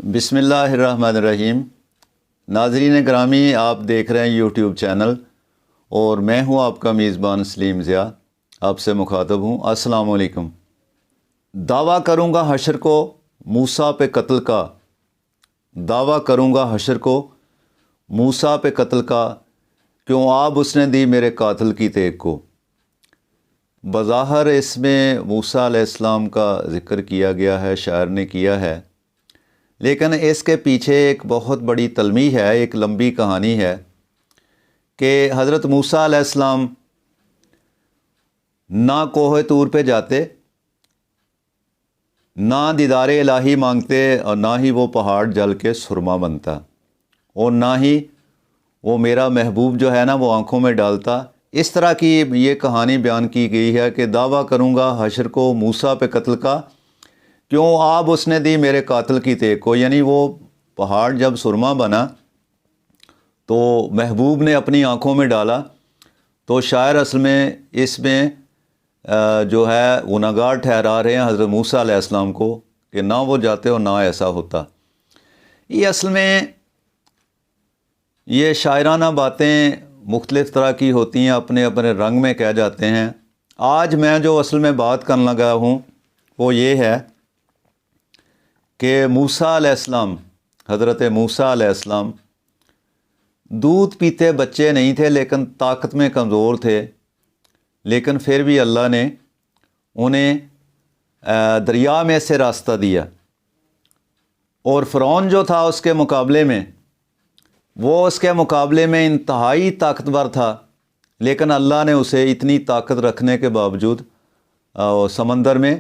بسم اللہ الرحمن الرحیم۔ ناظرین گرامی، آپ دیکھ رہے ہیں یوٹیوب چینل اور میں ہوں آپ کا میزبان سلیم ضیاء، آپ سے مخاطب ہوں۔ السلام علیکم۔ دعویٰ کروں گا حشر کو موسیٰ پہ قتل کا، دعویٰ کروں گا حشر کو موسیٰ پہ قتل کا، کیوں آب اس نے دی میرے قاتل کی تیغ کو۔ بظاہر اس میں موسیٰ علیہ السلام کا ذکر کیا گیا ہے، شاعر نے کیا ہے، لیکن اس کے پیچھے ایک بہت بڑی تلمیح ہے، ایک لمبی کہانی ہے کہ حضرت موسیٰ علیہ السلام نہ کوہ طور پہ جاتے، نہ دیدار الہی مانگتے، اور نہ ہی وہ پہاڑ جل کے سرما بنتا، اور نہ ہی وہ میرا محبوب جو ہے نا وہ آنکھوں میں ڈالتا۔ اس طرح کی یہ کہانی بیان کی گئی ہے کہ دعویٰ کروں گا حشر کو موسیٰ پہ قتل کا، کیوں آب اس نے دی میرے قاتل کی تیغ کو۔ یعنی وہ پہاڑ جب سرما بنا تو محبوب نے اپنی آنکھوں میں ڈالا، تو شاعر اصل میں اس میں جو ہے گنہگار ٹھہرا رہے ہیں حضرت موسیٰ علیہ السلام کو کہ نہ وہ جاتے اور نہ ایسا ہوتا۔ یہ اصل میں یہ شاعرانہ باتیں مختلف طرح کی ہوتی ہیں، اپنے اپنے رنگ میں کہہ جاتے ہیں۔ آج میں جو اصل میں بات کرنے لگا ہوں وہ یہ ہے کہ موسیٰ علیہ السلام، حضرت موسیٰ علیہ السلام دودھ پیتے بچے نہیں تھے، لیکن طاقت میں کمزور تھے، لیکن پھر بھی اللہ نے انہیں دریا میں سے راستہ دیا، اور فرعون جو تھا اس کے مقابلے میں، وہ اس کے مقابلے میں انتہائی طاقتور تھا، لیکن اللہ نے اسے اتنی طاقت رکھنے کے باوجود سمندر میں،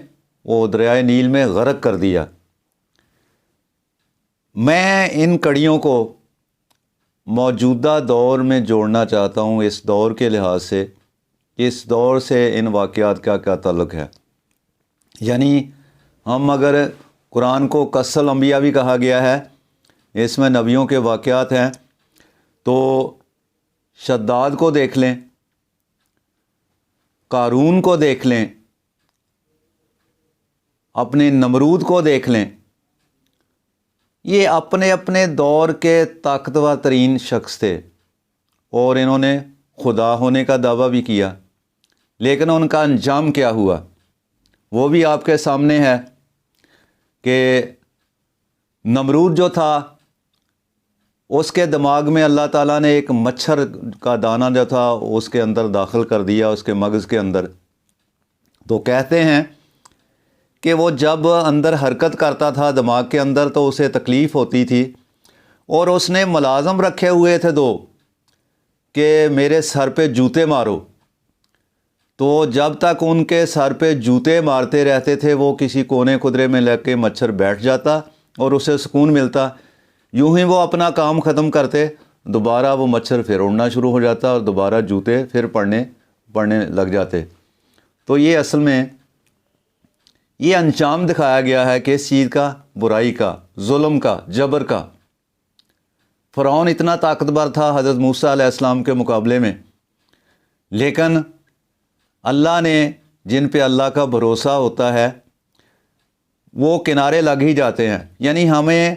وہ دریائے نیل میں غرق کر دیا۔ میں ان کڑیوں کو موجودہ دور میں جوڑنا چاہتا ہوں، اس دور کے لحاظ سے، اس دور سے ان واقعات کا کیا تعلق ہے۔ یعنی ہم اگر قرآن کو قصص الانبیاء بھی کہا گیا ہے، اس میں نبیوں کے واقعات ہیں، تو شداد کو دیکھ لیں، قارون کو دیکھ لیں، اپنے نمرود کو دیکھ لیں، یہ اپنے اپنے دور کے طاقتور ترین شخص تھے، اور انہوں نے خدا ہونے کا دعویٰ بھی کیا، لیکن ان کا انجام کیا ہوا وہ بھی آپ کے سامنے ہے کہ نمرود جو تھا اس کے دماغ میں اللہ تعالیٰ نے ایک مچھر کا دانہ جو تھا اس کے اندر داخل کر دیا، اس کے مغز کے اندر۔ تو کہتے ہیں کہ وہ جب اندر حرکت کرتا تھا دماغ کے اندر تو اسے تکلیف ہوتی تھی، اور اس نے ملازم رکھے ہوئے تھے دو کہ میرے سر پہ جوتے مارو، تو جب تک ان کے سر پہ جوتے مارتے رہتے تھے وہ کسی کونے خدرے میں لگ کے مچھر بیٹھ جاتا اور اسے سکون ملتا۔ یوں ہی وہ اپنا کام ختم کرتے، دوبارہ وہ مچھر پھر اڑنا شروع ہو جاتا اور دوبارہ جوتے پھر پڑنے لگ جاتے۔ تو یہ اصل میں یہ انجام دکھایا گیا ہے کہ اس چیز کا، برائی کا، ظلم کا، جبر کا۔ فرعون اتنا طاقتور تھا حضرت موسیٰ علیہ السلام کے مقابلے میں، لیکن اللہ نے، جن پہ اللہ کا بھروسہ ہوتا ہے وہ کنارے لگ ہی جاتے ہیں۔ یعنی ہمیں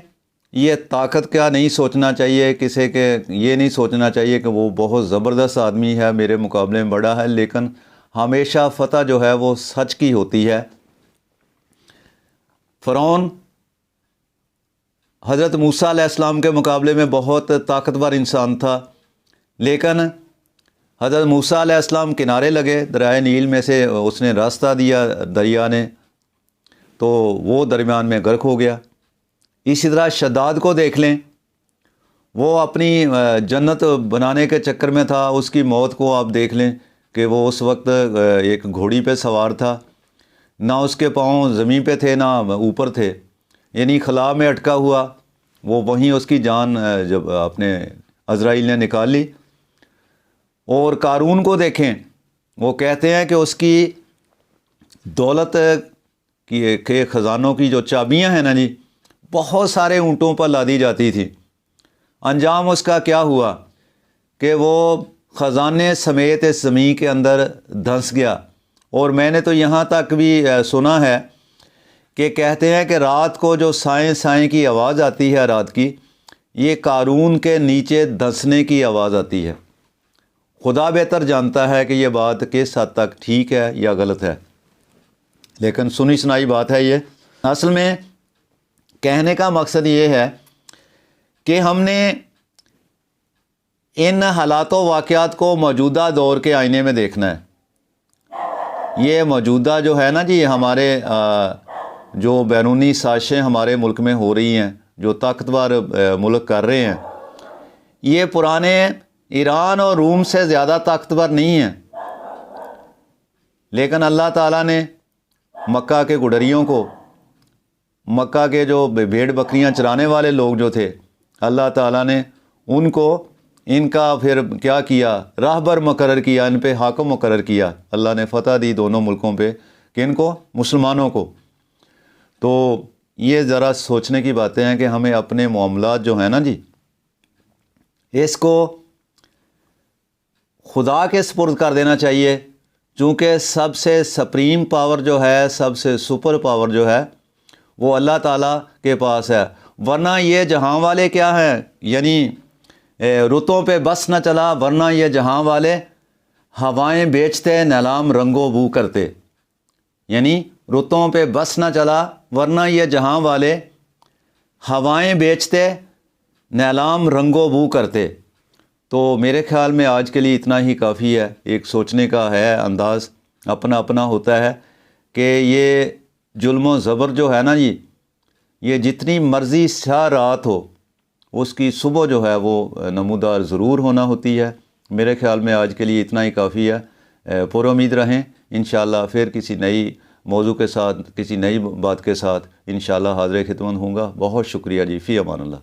یہ طاقت کا نہیں سوچنا چاہیے، کسی کے یہ نہیں سوچنا چاہیے کہ وہ بہت زبردست آدمی ہے، میرے مقابلے میں بڑا ہے، لیکن ہمیشہ فتح جو ہے وہ سچ کی ہوتی ہے۔ فرعون حضرت موسیٰ علیہ السلام کے مقابلے میں بہت طاقتور انسان تھا، لیکن حضرت موسیٰ علیہ السلام کنارے لگے، دریائے نیل میں سے اس نے راستہ دیا دریا نے، تو وہ درمیان میں غرق ہو گیا۔ اسی طرح شداد کو دیکھ لیں، وہ اپنی جنت بنانے کے چکر میں تھا، اس کی موت کو آپ دیکھ لیں کہ وہ اس وقت ایک گھوڑی پہ سوار تھا، نہ اس کے پاؤں زمین پہ تھے نہ اوپر تھے، یعنی خلا میں اٹکا ہوا، وہ وہیں اس کی جان جب اپنے عزرائیل نے نکال لی۔ اور قارون کو دیکھیں، وہ کہتے ہیں کہ اس کی دولت کے خزانوں کی جو چابیاں ہیں نا جی، بہت سارے اونٹوں پر لادی جاتی تھی۔ انجام اس کا کیا ہوا کہ وہ خزانے سمیت اس زمین کے اندر دھنس گیا۔ اور میں نے تو یہاں تک بھی سنا ہے کہ کہتے ہیں کہ رات کو جو سائیں سائیں کی آواز آتی ہے رات کی، یہ قارون کے نیچے دھنسنے کی آواز آتی ہے۔ خدا بہتر جانتا ہے کہ یہ بات کس حد تک ٹھیک ہے یا غلط ہے، لیکن سنی سنائی بات ہے یہ۔ اصل میں کہنے کا مقصد یہ ہے کہ ہم نے ان حالات و واقعات کو موجودہ دور کے آئینے میں دیکھنا ہے۔ یہ موجودہ جو ہے نا جی، ہمارے جو بیرونی سازشیں ہمارے ملک میں ہو رہی ہیں، جو طاقتور ملک کر رہے ہیں، یہ پرانے ایران اور روم سے زیادہ طاقتور نہیں ہیں، لیکن اللہ تعالیٰ نے مکہ کے گڈریوں کو، مکہ کے جو بھیڑ بکریاں چرانے والے لوگ جو تھے، اللہ تعالیٰ نے ان کو، ان کا پھر کیا کیا، راہبر مقرر کیا، ان پہ حاکم مقرر کیا۔ اللہ نے فتح دی دونوں ملکوں پہ، کن کو؟ مسلمانوں کو۔ تو یہ ذرا سوچنے کی باتیں ہیں کہ ہمیں اپنے معاملات جو ہیں نا جی، اس کو خدا کے سپرد کر دینا چاہیے، چونکہ سب سے سپریم پاور جو ہے، سب سے سپر پاور جو ہے، وہ اللہ تعالیٰ کے پاس ہے۔ ورنہ یہ جہاں والے کیا ہیں، یعنی رتوں پہ بس نہ چلا، ورنہ یہ جہاں والے ہوائیں بیچتے نیلام رنگو بو کرتے، یعنی رتوں پہ بس نہ چلا ورنہ یہ جہاں والے ہوائیں بیچتے نیلام رنگو بو کرتے۔ تو میرے خیال میں آج کے لیے اتنا ہی کافی ہے۔ ایک سوچنے کا ہے انداز، اپنا اپنا ہوتا ہے کہ یہ ظلم و زبر جو ہے نا جی، یہ جتنی مرضی سیاہ رات ہو، اس کی صبح جو ہے وہ نمودار ضرور ہونا ہوتی ہے۔ میرے خیال میں آج کے لیے اتنا ہی کافی ہے۔ پر امید رہیں، انشاءاللہ پھر کسی نئی موضوع کے ساتھ، کسی نئی بات کے ساتھ انشاءاللہ حاضر خدمت ہوں گا۔ بہت شکریہ جی، فی امان اللہ۔